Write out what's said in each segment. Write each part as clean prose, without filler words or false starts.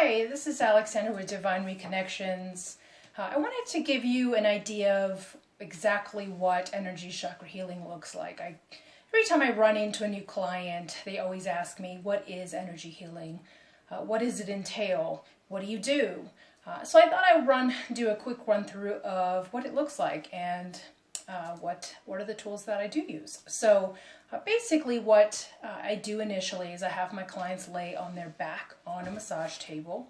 Hi, this is Alexandra with Divine Reconnections. I wanted to give you an idea of exactly what energy chakra healing looks like. Every time I run into a new client, they always ask me, what is energy healing? What does it entail? What do you do? So I thought I'd do a quick run through of what it looks like and what are the tools that I do use. So basically what I do initially is I have my clients lay on their back on a massage table,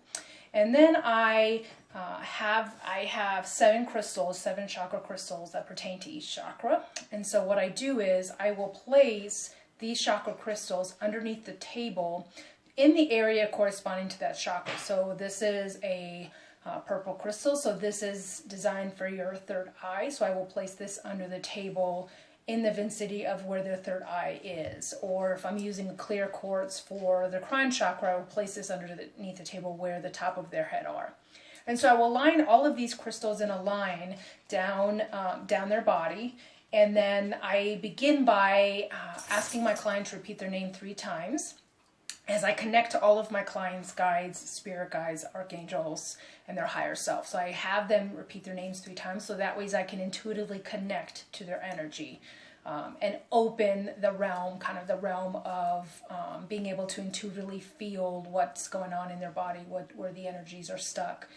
and then I have 7 crystals, 7 chakra crystals that pertain to each chakra. And so what I do is I will place these chakra crystals underneath the table in the area corresponding to that chakra. So this is a purple crystal, so this is designed for your third eye, so I will place this under the table in the vicinity of where their third eye is. Or if I'm using a clear quartz for the crown chakra, I will place this underneath the table where the top of their head are. And so I will line all of these crystals in a line down their body, and then I begin by asking my client to repeat their name 3 times. As I connect to all of my clients' guides, spirit guides, archangels, and their higher self. So I have them repeat their names 3 times, so that way I can intuitively connect to their energy and open the realm, kind of the realm of being able to intuitively feel what's going on in their body, where the energies are stuck.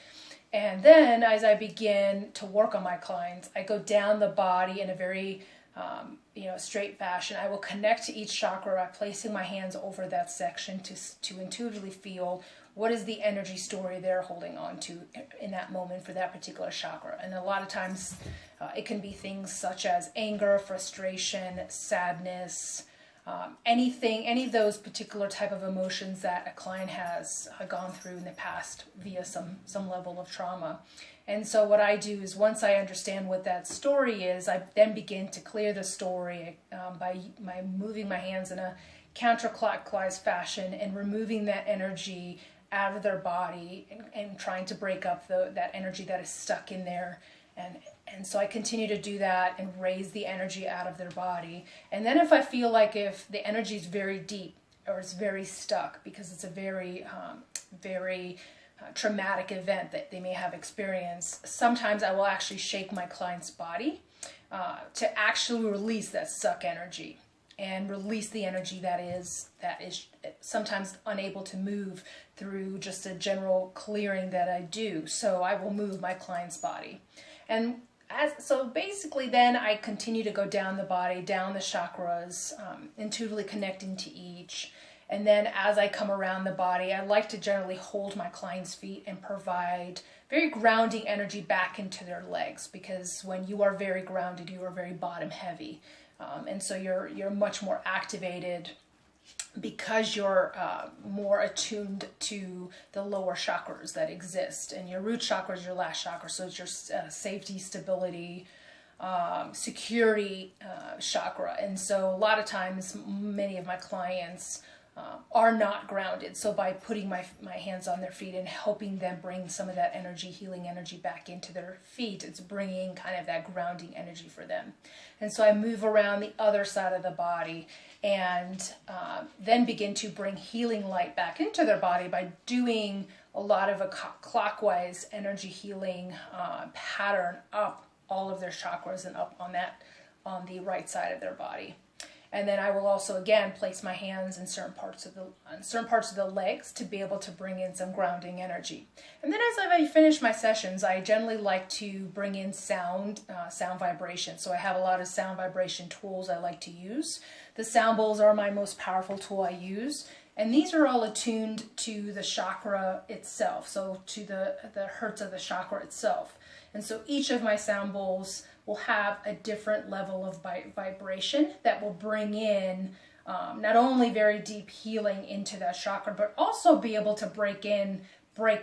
And then as I begin to work on my clients, I go down the body in a very straight fashion. I will connect to each chakra by placing my hands over that section to intuitively feel what is the energy story they're holding on to in that moment for that particular chakra. And a lot of times it can be things such as anger, frustration, sadness, any of those particular type of emotions that a client has gone through in the past via some level of trauma. And so what I do is once I understand what that story is, I then begin to clear the story by moving my hands in a counterclockwise fashion and removing that energy out of their body and trying to break up that energy that is stuck in there. And so I continue to do that and raise the energy out of their body. And then if I feel like if the energy is very deep or it's very stuck because it's a very traumatic event that they may have experienced, sometimes I will actually shake my client's body to actually release that stuck energy and release the energy that is sometimes unable to move through just a general clearing that I do. So I will move my client's body. And so basically then I continue to go down the body, down the chakras, intuitively connecting to each. And then as I come around the body, I like to generally hold my client's feet and provide very grounding energy back into their legs, because when you are very grounded, you are very bottom heavy. And so you're much more activated because you're more attuned to the lower chakras that exist. And your root chakra is your last chakra, so it's your safety, stability, security chakra. And so a lot of times, many of my clients are not grounded. So by putting my hands on their feet and helping them bring some of that energy, healing energy back into their feet, it's bringing kind of that grounding energy for them. And so I move around the other side of the body and then begin to bring healing light back into their body by doing a lot of a clockwise energy healing pattern up all of their chakras and up on the right side of their body. And then I will also again place my hands in certain parts of the legs to be able to bring in some grounding energy. And then as I finish my sessions, I generally like to bring in sound vibration. So I have a lot of sound vibration tools I like to use. The sound bowls are my most powerful tool I use. And these are all attuned to the chakra itself, so to the hertz of the chakra itself. And so each of my sound bowls will have a different level of vibration that will bring in not only very deep healing into that chakra, but also be able to break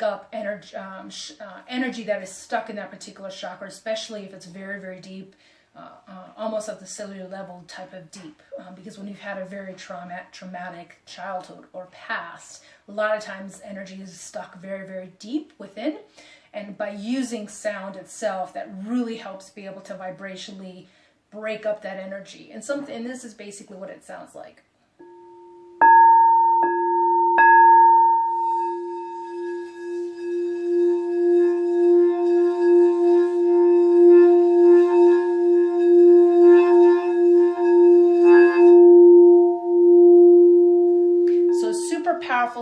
up energy that is stuck in that particular chakra, especially if it's very, very deep, almost at the cellular level type of deep. Because when you've had a very traumatic childhood or past, a lot of times energy is stuck very, very deep within. And by using sound itself, that really helps be able to vibrationally break up that energy. And this is basically what it sounds like.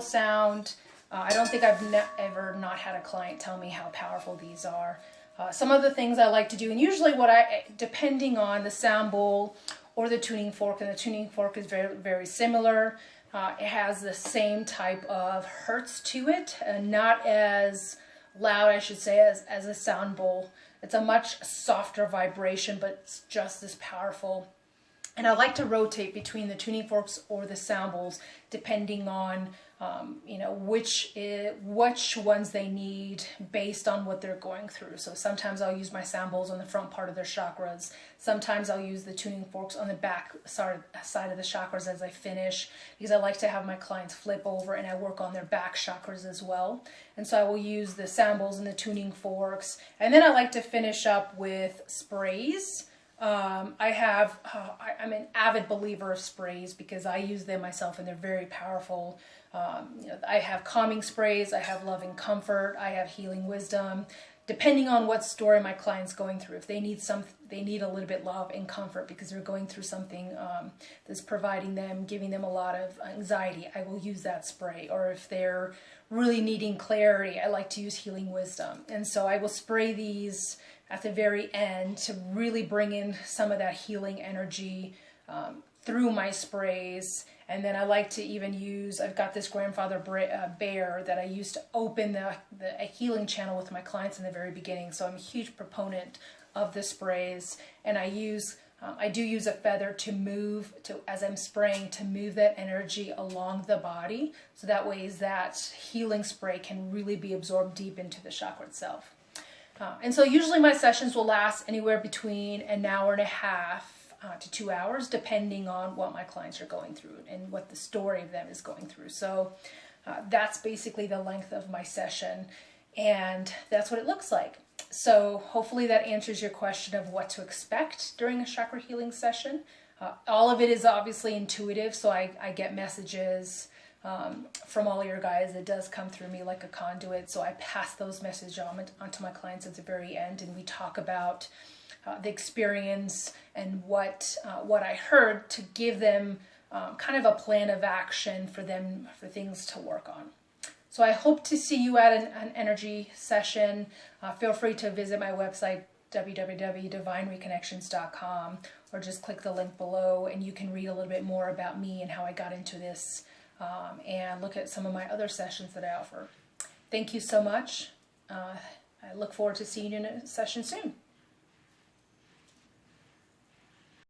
sound. I don't think I've ever not had a client tell me how powerful these are. Some of the things I like to do, and usually depending on the sound bowl or the tuning fork, and the tuning fork is very, very similar. It has the same type of hertz to it, and not as loud, I should say, as a sound bowl. It's a much softer vibration, but it's just as powerful. And I like to rotate between the tuning forks or the sound bowls, depending on which ones they need based on what they're going through. So sometimes I'll use my sound bowls on the front part of their chakras. Sometimes I'll use the tuning forks on the back side of the chakras as I finish, because I like to have my clients flip over and I work on their back chakras as well. And so I will use the sound bowls and the tuning forks. And then I like to finish up with sprays. I'm an avid believer of sprays because I use them myself and they're very powerful. I have calming sprays, I have loving comfort, I have healing wisdom, depending on what story my client's going through. If they need a little bit of love and comfort because they're going through something that's giving them a lot of anxiety, I will use that spray. Or if they're really needing clarity, I like to use healing wisdom. And so I will spray these at the very end to really bring in some of that healing energy through my sprays. And then I like to even use, I've got this grandfather bear that I used to open a healing channel with my clients in the very beginning. So I'm a huge proponent of the sprays. And I do use a feather as I'm spraying, to move that energy along the body. So that way that healing spray can really be absorbed deep into the chakra itself. And so usually my sessions will last anywhere between an hour and a half to 2 hours, depending on what my clients are going through and what the story of them is going through. So that's basically the length of my session, and that's what it looks like. So hopefully that answers your question of what to expect during a chakra healing session. All of it is obviously intuitive, so I get messages from all your guys. It does come through me like a conduit, so I pass those messages on to my clients at the very end, and we talk about the experience and what I heard, to give them kind of a plan of action for things to work on. So I hope to see you at an energy session. Feel free to visit my website, www.divinereconnections.com, or just click the link below and you can read a little bit more about me and how I got into this, and look at some of my other sessions that I offer. Thank you so much. I look forward to seeing you in a session soon.